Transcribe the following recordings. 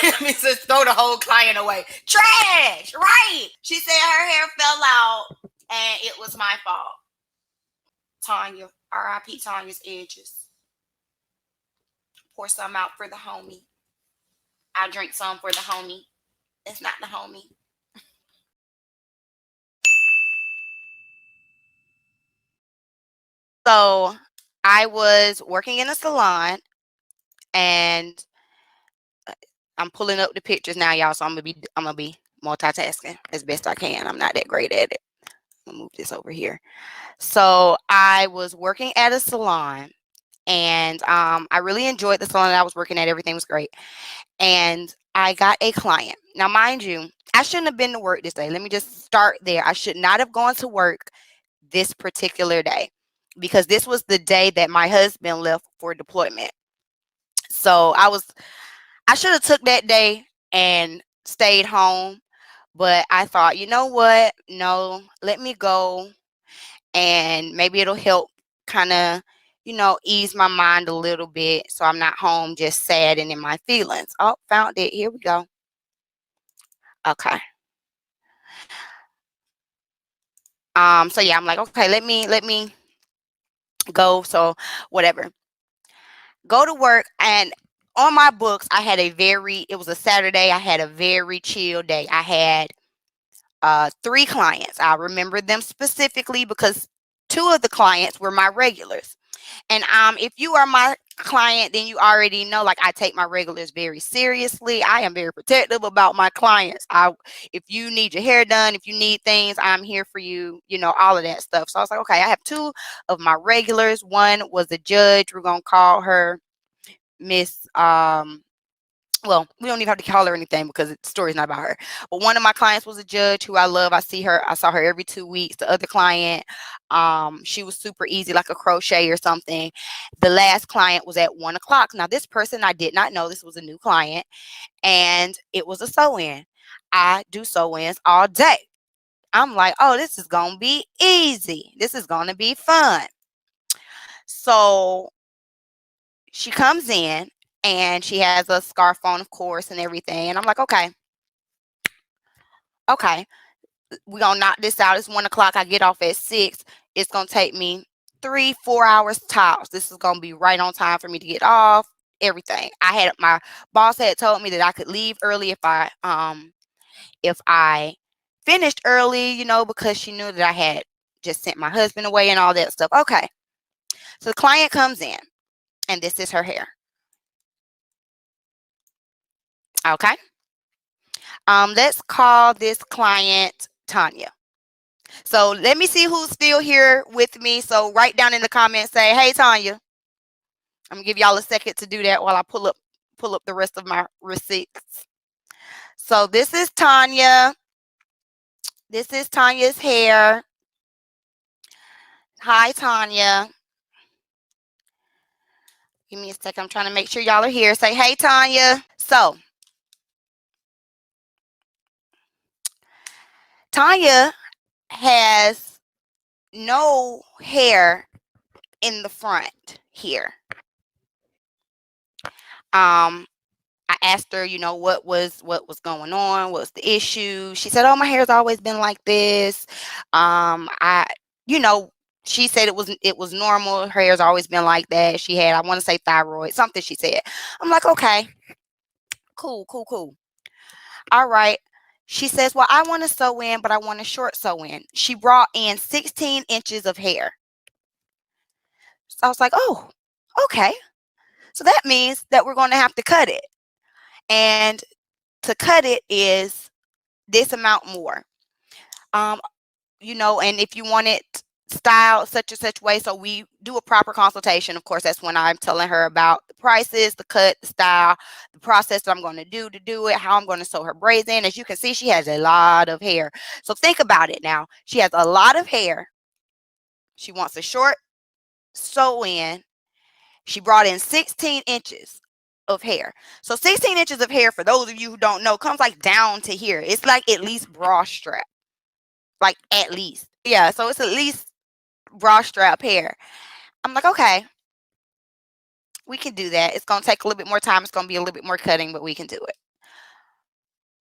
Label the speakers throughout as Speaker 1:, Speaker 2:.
Speaker 1: Just throw the whole client away. Trash, right? She said her hair fell out and it was my fault. Tanya, R.I.P. Tanya's edges. Pour some out for the homie. I drink some for the homie. It's not the homie. So I was working in a salon, and I'm pulling up the pictures now, y'all. So I'm gonna be multitasking as best I can. I'm not that great at it. I'm gonna move this over here. So I was working at a salon, and I really enjoyed the salon that I was working at. Everything was great, and I got a client. Now, mind you, I shouldn't have been to work this day. Let me just start there. I should not have gone to work this particular day because this was the day that my husband left for deployment. So I should have took that day and stayed home, but I thought, you know what? No, let me go, and maybe it'll help kind of, ease my mind a little bit so I'm not home just sad and in my feelings. Oh, found it. Here we go. Okay. So yeah, I'm like, okay, let me go. So whatever. Go to work, and on my books, it was a Saturday. I had a very chill day. I had three clients. I remember them specifically because two of the clients were my regulars. And if you are my client, then you already know, like, I take my regulars very seriously. I am very protective about my clients. If you need your hair done, if you need things, I'm here for you, all of that stuff. So I was like, okay, I have two of my regulars. One was a judge. We're going to call her Miss, well, we don't even have to call her anything because the story's not about her. But one of my clients was a judge who I love. I saw her every 2 weeks. The other client, she was super easy, like a crochet or something. The last client was at 1 o'clock. Now, this person I did not know. This was a new client, and it was a sew-in. I do sew-ins all day. I'm like, oh, this is gonna be easy. This is gonna be fun. So she comes in, and she has a scarf on, of course, and everything. And I'm like, okay, we're gonna knock this out. It's 1 o'clock. I get off at 6. It's gonna take me 3-4 hours tops. This is gonna be right on time for me to get off. Everything. My boss had told me that I could leave early if I finished early, because she knew that I had just sent my husband away and all that stuff. Okay. So the client comes in, and this is her hair. Okay. Let's call this client Tanya. So let me see who's still here with me. So write down in the comments, say, hey, Tanya. I'm gonna give y'all a second to do that while I pull up the rest of my receipts. So this is Tanya. This is Tanya's hair. Hi, Tanya. Give me a second. I'm trying to make sure y'all are here. Say, hey, Tanya. So Tanya has no hair in the front here. I asked her, what was going on, what's the issue. She said, oh, my hair's always been like this. I you know she said it was normal. Her hair's always been like that. She had, I want to say, thyroid, something she said. I'm like, okay, cool. All right. She says, well, I want to sew in, but I want a short sew in. She brought in 16 inches of hair. So I was like, oh, okay. So that means that we're going to have to cut it. And to cut it is this amount more. And if you want it styled such and such way, so we do a proper consultation. Of course, that's when I'm telling her about the prices, the cut, the style, the process that I'm going to do it, how I'm going to sew her braids in. As you can see, she has a lot of hair. So think about it now. She has a lot of hair. She wants a short sew in. She brought in 16 inches of hair. So 16 inches of hair, for those of you who don't know, comes like down to here. It's like at least bra strap. Like at least. Yeah, so it's at least bra strap hair. I'm like, okay, we can do that. It's going to take a little bit more time. It's going to be a little bit more cutting, but we can do it.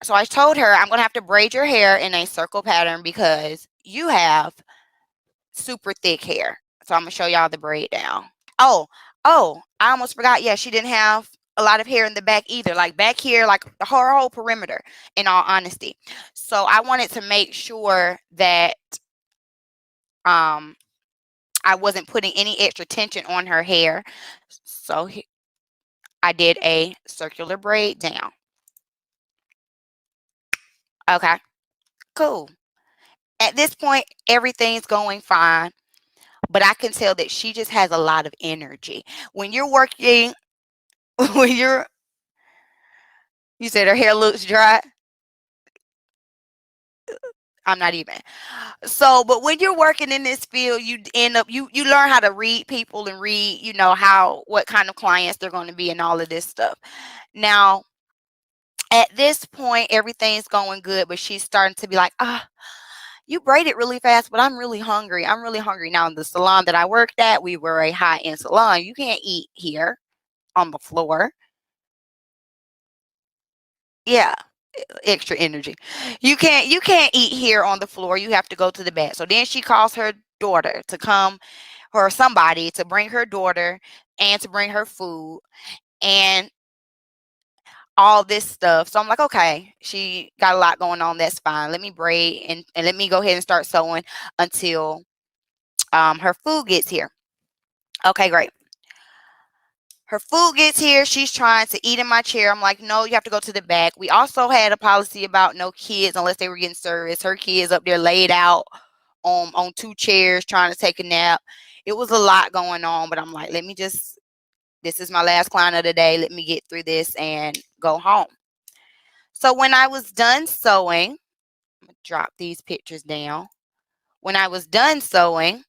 Speaker 1: So I told her, I'm going to have to braid your hair in a circle pattern because you have super thick hair. So I'm going to show y'all the braid down. Oh, I almost forgot. Yeah, she didn't have a lot of hair in the back either. Like back here, like the whole perimeter, in all honesty. So I wanted to make sure that um I wasn't putting any extra tension on her hair. So I did a circular braid down. Okay, cool. At this point, everything's going fine, but I can tell that she just has a lot of energy. When you're working, when you said her hair looks dry. I'm not even. So, but when you're working in this field, you end up you learn how to read people and read, how what kind of clients they're going to be and all of this stuff. Now, at this point, everything's going good, but she's starting to be like, you braided really fast, but I'm really hungry. I'm really hungry. Now, in the salon that I worked at, we were a high-end salon. You can't eat here on the floor. Yeah, extra energy. You can't eat here on the floor. You have to go to the back. So then she calls her daughter to come, or somebody to bring her daughter and to bring her food and all this stuff. So I'm like, okay, she got a lot going on. That's fine. Let me braid and let me go ahead and start sewing until her food gets here. Okay, great. Her food gets here. She's trying to eat in my chair. I'm like, no, you have to go to the back. We also had a policy about no kids unless they were getting service. Her kids up there laid out on two chairs trying to take a nap. It was a lot going on, but I'm like, this is my last client of the day. Let me get through this and go home. So when I was done sewing, I'm gonna drop these pictures down. When I was done sewing,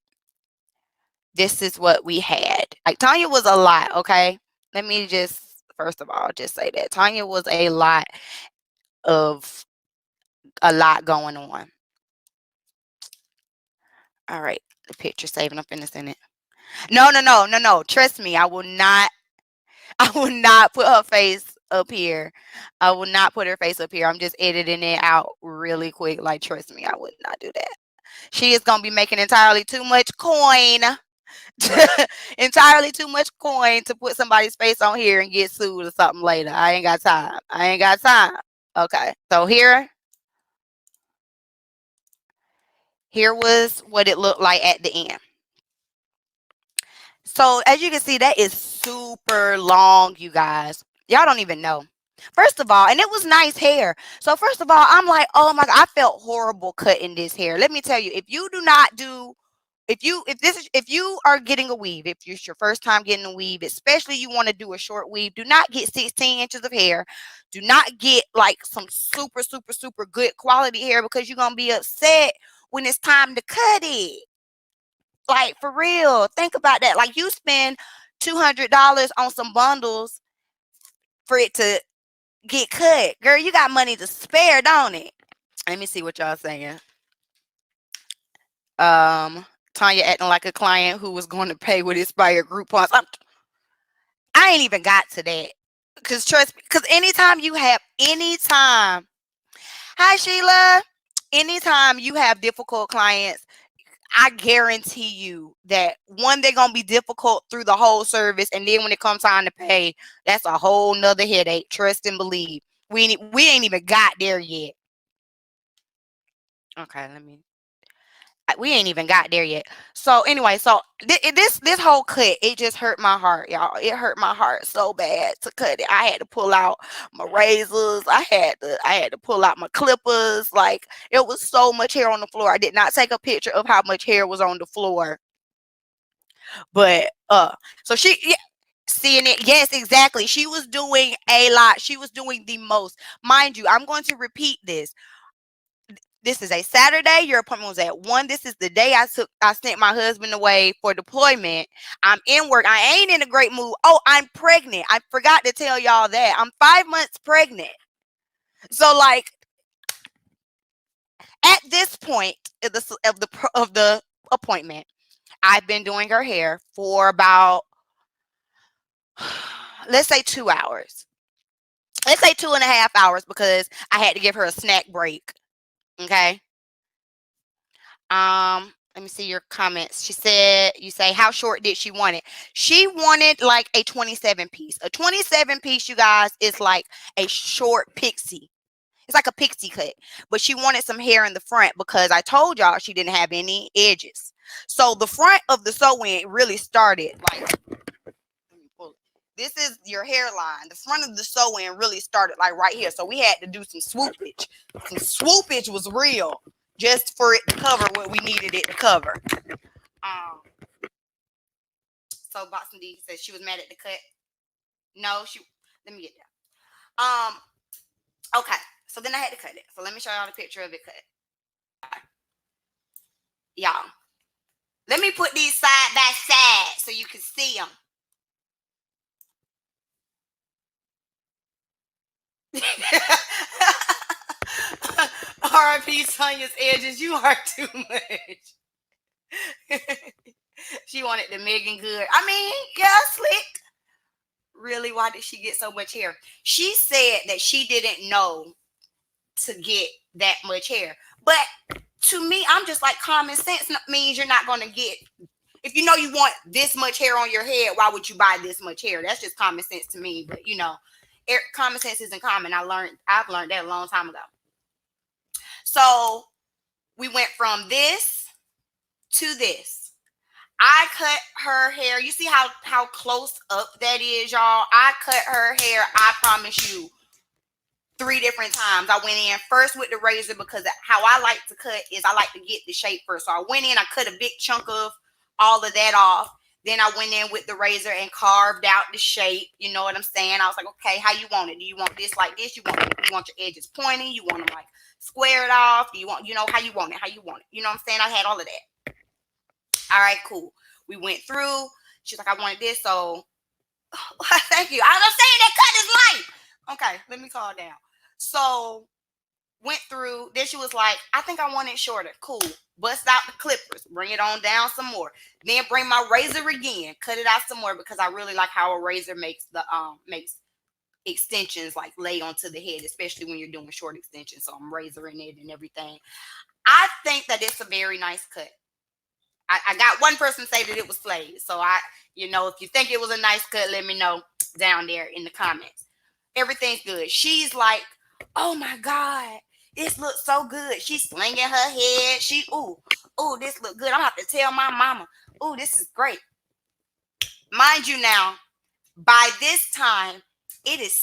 Speaker 1: this is what we had. Like Tanya was a lot, okay? Let me just first of all just say that Tanya was of a lot going on. All right, the picture saving up in this in it. No, no, no, no, no. Trust me, I will not. I will not put her face up here. I will not put her face up here. I'm just editing it out really quick. Like, trust me, I would not do that. She is gonna be making entirely too much coin. Entirely too much coin to put somebody's face on here and get sued or something later. I ain't got time. I ain't got time. Okay. So here was what it looked like at the end. So as you can see, that is super long, you guys. Y'all don't even know. First of all, and it was nice hair. So first of all, I'm like, oh my God, I felt horrible cutting this hair. Let me tell you, if you do not do, if you are getting a weave, if it's your first time getting a weave, especially you want to do a short weave, do not get 16 inches of hair. Do not get like some super, super, super good quality hair because you're gonna be upset when it's time to cut it. Like for real, think about that. Like you spend $200 on some bundles for it to get cut. Girl, you got money to spare, don't it? Let me see what y'all saying. Tanya acting like a client who was going to pay with expired Groupons. I ain't even got to that. Cause trust me, cause anytime, hi Sheila, anytime you have difficult clients, I guarantee you that one, they're gonna be difficult through the whole service, and then when it comes time to pay, that's a whole nother headache. Trust and believe. We ain't even got there yet. Okay, we ain't even got there yet. So anyway, so this whole cut, it just hurt my heart, y'all. It hurt my heart so bad to cut it. I had to pull out my razors. I had to pull out my clippers. Like it was so much hair on the floor. I did not take a picture of how much hair was on the floor. But so yeah, seeing it, yes, exactly. She was doing a lot. She was doing the most. Mind you, I'm going to repeat this. This is a Saturday. Your appointment was at 1. This is the day I sent my husband away for deployment. I'm in work. I ain't in a great mood. Oh, I'm pregnant. I forgot to tell y'all that. I'm 5 months pregnant. So like at this point of the appointment, I've been doing her hair for about let's say 2 hours. let's say 2.5 hours because I had to give her a snack break. Okay. Let me see your comments. She said, you say, how short did she want it? She wanted like a 27 piece. A 27 piece, you guys, is like a short pixie. It's like a pixie cut. But she wanted some hair in the front because I told y'all she didn't have any edges. So the front of the sew-in really started like, let me pull it. This is your hairline. The front of the sew-in really started like right here. So we had to do some swoopage. Some swoopage was real just for it to cover what we needed it to cover. So Boxing D said she was mad at the cut. No, let me get that. Okay. So then I had to cut it. So let me show y'all the picture of it cut. Y'all. Let me put these side by side so you can see them. R.I.P. Sonya's edges. You are too much. She wanted the Megan Good. I mean, yeah, slick. Really, why did she get so much hair? She said that she didn't know to get that much hair. But to me, I'm just like, common sense means you're not going to get, if you know you want this much hair on your head, why would you buy this much hair? That's just common sense to me. But you know, common sense isn't common. I've learned that a long time ago. So we went from this to this. I cut her hair. You see how close up that is, y'all? I cut her hair, I promise you, 3 different times. I went in first with the razor because how I like to cut is I like to get the shape first. So I went in, I cut a big chunk of all of that off. Then I went in with the razor and carved out the shape. You know what I'm saying? I was like, okay, how you want it? Do you want this like this? You want your edges pointy? You want them like squared off? Do you want, how you want it? How you want it? You know what I'm saying? I had all of that. All right, cool. We went through. She's like, I wanted this. So thank you. I was saying that cut is light. Okay, let me calm down. So went through. Then she was like, I think I want it shorter. Cool. Bust out the clippers. Bring it on down some more. Then bring my razor again. Cut it out some more because I really like how a razor makes extensions like lay onto the head, especially when you're doing short extensions. So I'm razoring it and everything. I think that it's a very nice cut. I got one person say that it was flayed. So if you think it was a nice cut, let me know down there in the comments. Everything's good. She's like, oh my God, this looks so good. She's slinging her head. This look good. I'm gonna have to tell my mama. Ooh, this is great. Mind you now, by this time, it is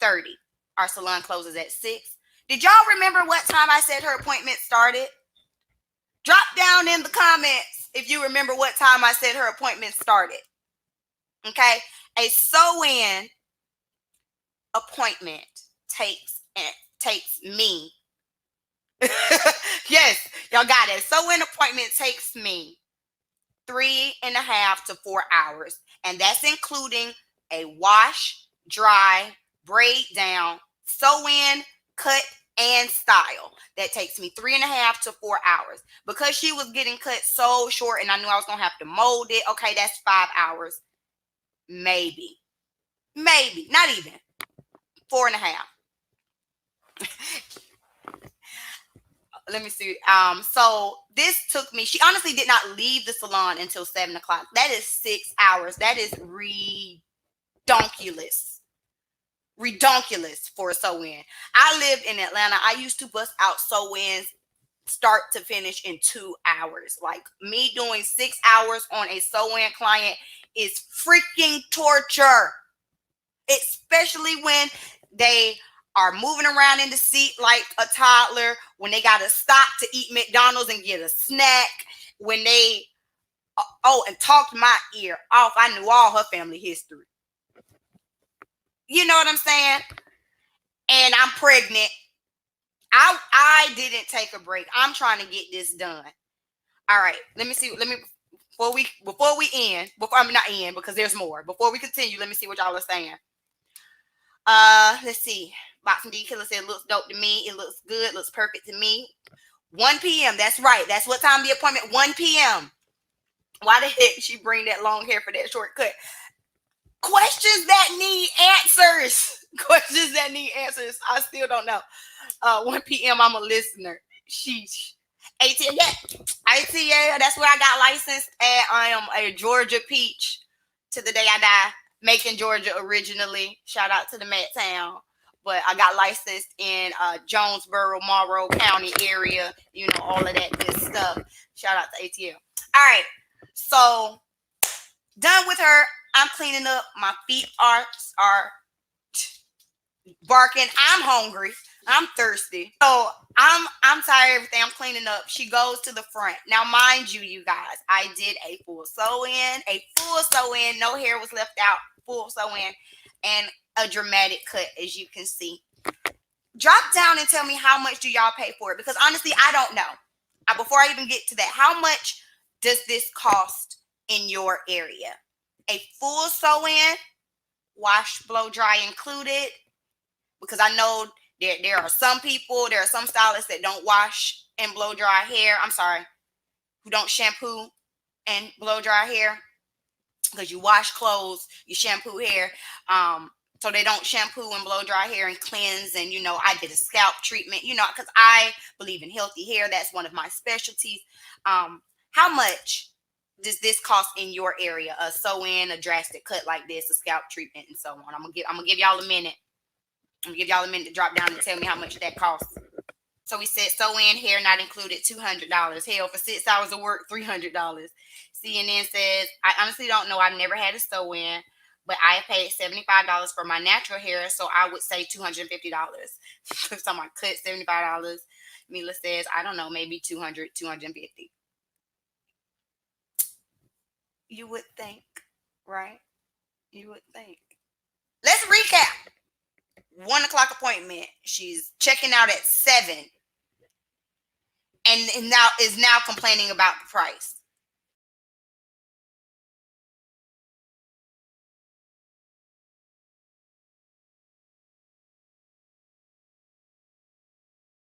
Speaker 1: 6:30. Our salon closes at 6. Did y'all remember what time I said her appointment started? Drop down in the comments if you remember what time I said her appointment started. Okay? A sew-in appointment takes me. Yes, y'all got it. Sew-in appointment takes me 3.5 to 4 hours. And that's including a wash, dry, braid down, sew-in, cut, and style. That takes me 3.5 to 4 hours. Because she was getting cut so short and I knew I was going to have to mold it. Okay, that's 5 hours. Maybe. Not even. 4.5. Let me see. So this took me, she honestly did not leave the salon until 7 o'clock. That is 6 hours. That is redonkulous for a sew-in. I lived in Atlanta. I used to bust out sew-ins start to finish in 2 hours. Like me doing 6 hours on a sew-in client is freaking torture. Especially when they are moving around in the seat like a toddler, when they got to stop to eat McDonald's and get a snack, when they, and talked my ear off. I knew all her family history. You know what I'm saying? And I'm pregnant. I didn't take a break. I'm trying to get this done. All right. Before we end, not end because there's more. Before we continue, let me see what y'all are saying. Let's see. Boxing D Killer said, looks dope to me. It looks good. Looks perfect to me. 1 p.m. That's right. That's what time the appointment. 1 p.m. Why the heck she bring that long hair for that short cut? Questions that need answers. Questions that need answers. I still don't know. 1 p.m. I'm a listener. Sheesh. ATL, yeah. ATL, that's where I got licensed at. I am a Georgia peach to the day I die. Macon, Georgia originally. Shout out to the Met Town. But I got licensed in Jonesboro, Monroe County area. You know, all of that good stuff. Shout out to ATL. All right. So, done with her. I'm cleaning up. My feet are barking. I'm hungry. I'm thirsty. So I'm tired of everything. I'm cleaning up. She goes to the front. Now, mind you, you guys, I did a full sew in, no hair was left out, full sew in, and a dramatic cut, as you can see. Drop down and tell me how much do y'all pay for it? Because honestly, I don't know. Before I even get to that, how much does this cost in your area? A full sew in, wash, blow, dry included. Because I know there are some people, there are some stylists that don't wash and blow dry hair. I'm sorry, who don't shampoo and blow dry hair. Because you wash clothes, you shampoo hair. So they don't shampoo and blow dry hair and cleanse. And, you know, I did a scalp treatment, you know, because I believe in healthy hair. That's one of my specialties. How much does this cost in your area? A sew in, a drastic cut like this, a scalp treatment, and so on. I'm gonna give y'all a minute. I'm gonna give y'all a minute to drop down and tell me how much that costs. So we said sew in, hair not included, $200. Hell, for 6 hours of work, $300. CNN says, I honestly don't know. I've never had a sew in, but I paid $75 for my natural hair, so I would say $250. If someone cut $75, Mila says, I don't know, maybe $200, $250. You would think, right? You would think. Let's recap. 1 o'clock appointment. She's checking out at 7, and now is complaining about the price.